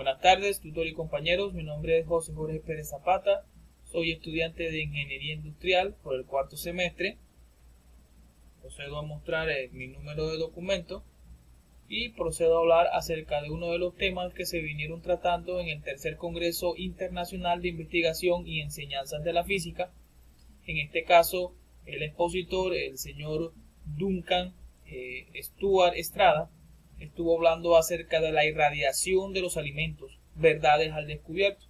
Buenas tardes, tutor y compañeros. Mi nombre es José Jorge Pérez Zapata. Soy estudiante de Ingeniería Industrial por el cuarto semestre. Procedo a mostrar mi número de documento y procedo a hablar acerca de uno de los temas que se vinieron tratando en el tercer Congreso Internacional de Investigación y Enseñanzas de la Física. En este caso, el expositor, el señor Duncan Stuart Estrada, estuvo hablando acerca de la irradiación de los alimentos, verdades al descubierto.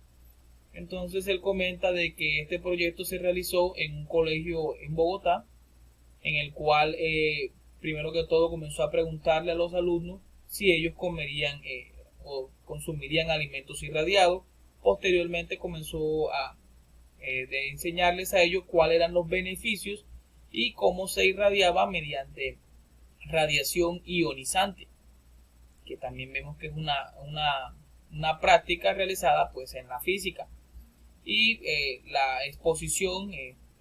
Entonces él comenta de que este proyecto se realizó en un colegio en Bogotá, en el cual primero que todo comenzó a preguntarle a los alumnos si ellos comerían o consumirían alimentos irradiados. Posteriormente comenzó a de enseñarles a ellos cuáles eran los beneficios y cómo se irradiaba mediante radiación ionizante, que también vemos que es una práctica realizada pues en la física. Y la exposición,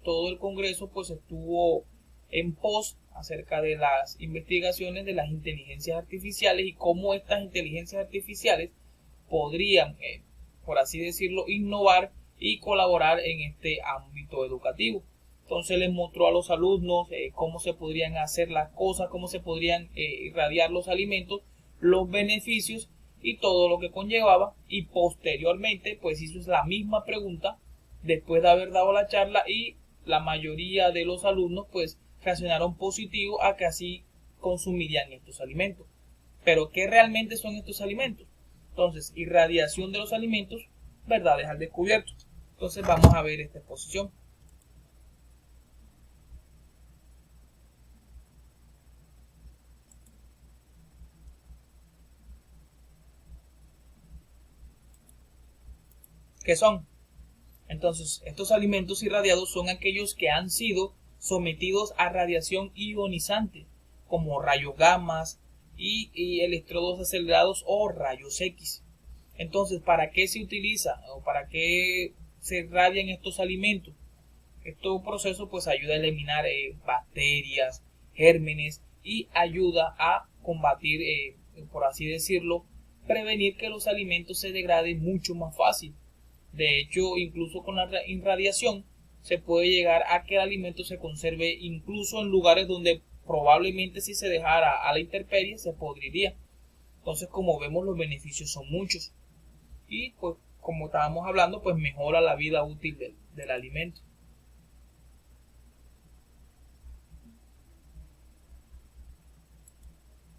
todo el congreso pues estuvo en pos acerca de las investigaciones de las inteligencias artificiales y cómo estas inteligencias artificiales podrían, por así decirlo, innovar y colaborar en este ámbito educativo. Entonces les mostró a los alumnos cómo se podrían hacer las cosas, cómo se podrían irradiar los alimentos, los beneficios y todo lo que conllevaba, y posteriormente pues hizo la misma pregunta después de haber dado la charla, y la mayoría de los alumnos pues reaccionaron positivo a que así consumirían estos alimentos. Pero ¿qué realmente son estos alimentos? Entonces, irradiación de los alimentos, verdades al descubierto. Entonces vamos a ver esta exposición. ¿Qué son? Entonces, estos alimentos irradiados son aquellos que han sido sometidos a radiación ionizante, como rayos gamma y electrodos acelerados o rayos X. Entonces, ¿para qué se utiliza o para qué se irradian estos alimentos? Este proceso pues ayuda a eliminar bacterias, gérmenes, y ayuda a combatir, por así decirlo, prevenir que los alimentos se degraden mucho más fácil. De hecho, incluso con la irradiación se puede llegar a que el alimento se conserve incluso en lugares donde probablemente si se dejara a la intemperie se podriría. Entonces, como vemos, los beneficios son muchos. Y pues, como estábamos hablando, pues mejora la vida útil del alimento.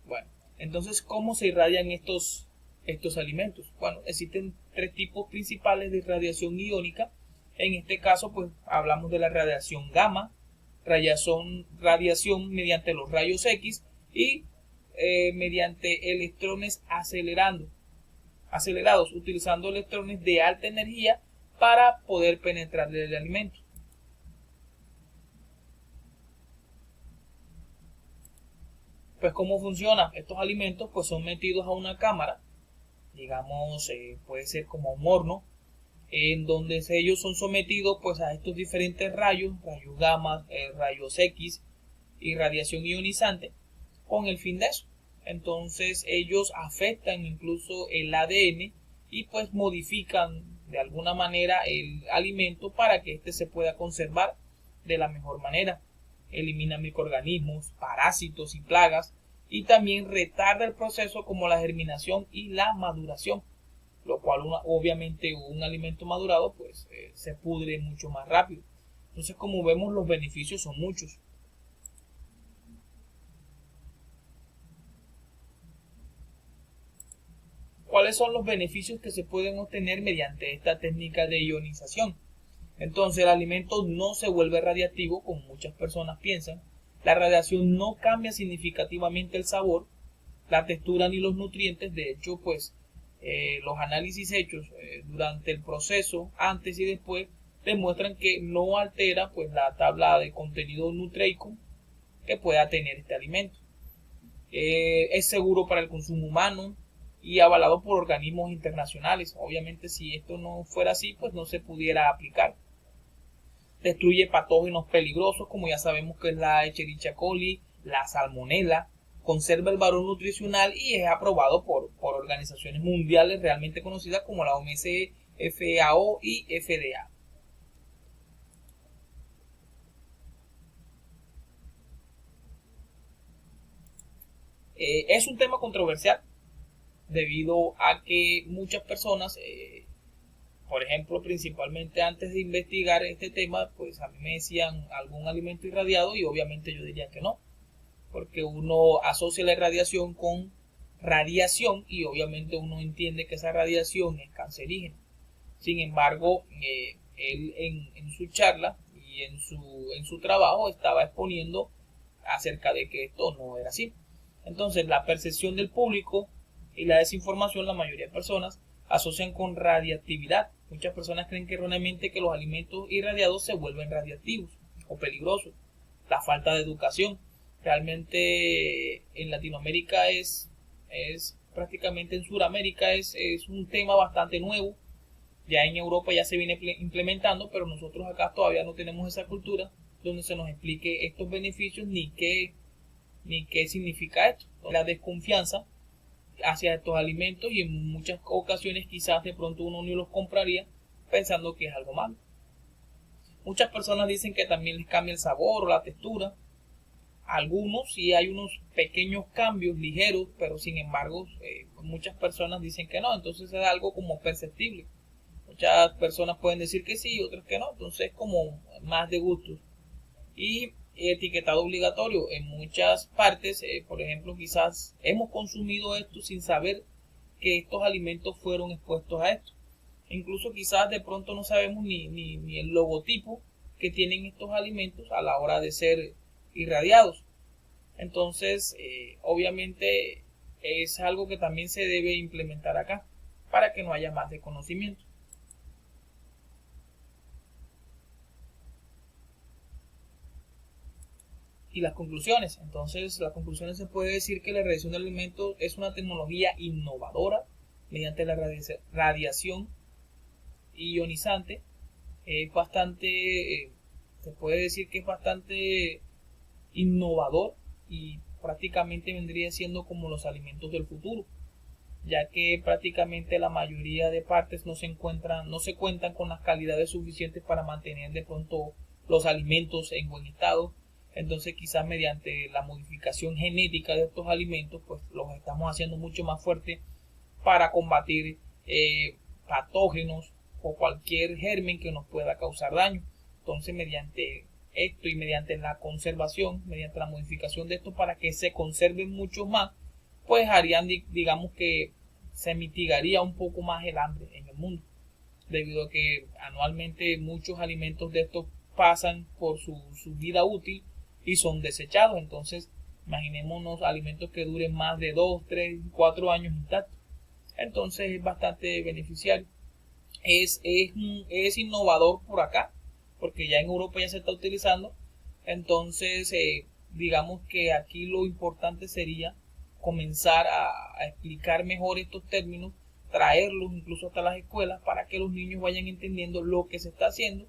Bueno, entonces, ¿cómo se irradian estos alimentos? Bueno, existen tres tipos principales de radiación iónica. En este caso, pues hablamos de la radiación gamma, radiación mediante los rayos X y mediante electrones acelerados, utilizando electrones de alta energía para poder penetrar el alimento. Pues, ¿cómo funciona? Estos alimentos pues son metidos a una cámara, digamos, puede ser como un horno, en donde ellos son sometidos pues a estos diferentes rayos gamma, rayos X y radiación ionizante, con el fin de eso. Entonces ellos afectan incluso el ADN y pues modifican de alguna manera el alimento para que éste se pueda conservar de la mejor manera. Elimina microorganismos, parásitos y plagas, y también retarda el proceso como la germinación y la maduración, lo cual obviamente un alimento madurado pues se pudre mucho más rápido. Entonces, como vemos, los beneficios son muchos. ¿Cuáles son los beneficios que se pueden obtener mediante esta técnica de ionización? Entonces, el alimento no se vuelve radiactivo como muchas personas piensan. La radiación no cambia significativamente el sabor, la textura ni los nutrientes. De hecho, pues los análisis hechos durante el proceso, antes y después, demuestran que no altera pues la tabla de contenido nutreico que pueda tener este alimento. Es seguro para el consumo humano y avalado por organismos internacionales. Obviamente, si esto no fuera así, pues no se pudiera aplicar. Destruye patógenos peligrosos, como ya sabemos que es la Escherichia coli, la salmonela conserva el valor nutricional y es aprobado por organizaciones mundiales realmente conocidas como la OMS, FAO y FDA. Es un tema controversial debido a que muchas personas, por ejemplo, principalmente antes de investigar este tema, pues a mí me decían algún alimento irradiado y obviamente yo diría que no, porque uno asocia la irradiación con radiación y obviamente uno entiende que esa radiación es cancerígena. Sin embargo, él en su charla y en su trabajo estaba exponiendo acerca de que esto no era así. Entonces, la percepción del público y la desinformación, la mayoría de personas asocian con radiactividad. Muchas personas creen que erróneamente que los alimentos irradiados se vuelven radiactivos o peligrosos. La falta de educación. Realmente en Latinoamérica es prácticamente en Sudamérica es un tema bastante nuevo. Ya en Europa ya se viene implementando, pero nosotros acá todavía no tenemos esa cultura donde se nos explique estos beneficios ni qué significa esto. La desconfianza hacia estos alimentos y en muchas ocasiones quizás de pronto uno ni los compraría pensando que es algo malo. Muchas personas dicen que también les cambia el sabor o la textura. Algunos sí hay unos pequeños cambios ligeros, pero sin embargo muchas personas dicen que no, entonces es algo como perceptible. Muchas personas pueden decir que sí, otras que no, entonces es como más de gustos. Y etiquetado obligatorio en muchas partes, por ejemplo, quizás hemos consumido esto sin saber que estos alimentos fueron expuestos a esto. Incluso quizás de pronto no sabemos ni el logotipo que tienen estos alimentos a la hora de ser irradiados. Entonces, obviamente es algo que también se debe implementar acá para que no haya más desconocimiento. Y las conclusiones. Entonces, las conclusiones se puede decir que la radiación de alimentos es una tecnología innovadora mediante la radiación ionizante. Es bastante, se puede decir que es bastante innovador y prácticamente vendría siendo como los alimentos del futuro, ya que prácticamente la mayoría de partes no se cuentan con las calidades suficientes para mantener de pronto los alimentos en buen estado. Entonces quizás mediante la modificación genética de estos alimentos pues los estamos haciendo mucho más fuertes para combatir patógenos o cualquier germen que nos pueda causar daño. Entonces mediante esto y mediante la conservación, mediante la modificación de esto para que se conserven mucho más, pues harían, digamos que se mitigaría un poco más el hambre en el mundo, debido a que anualmente muchos alimentos de estos pasan por su vida útil y son desechados. Entonces imaginémonos alimentos que duren más de 2, 3, 4 años intactos. Entonces es bastante beneficiario. Es innovador por acá, porque ya en Europa ya se está utilizando. Entonces digamos que aquí lo importante sería comenzar a explicar mejor estos términos, traerlos incluso hasta las escuelas para que los niños vayan entendiendo lo que se está haciendo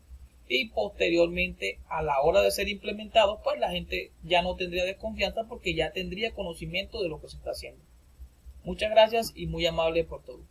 y posteriormente a la hora de ser implementados pues la gente ya no tendría desconfianza porque ya tendría conocimiento de lo que se está haciendo. Muchas gracias y muy amable por todo.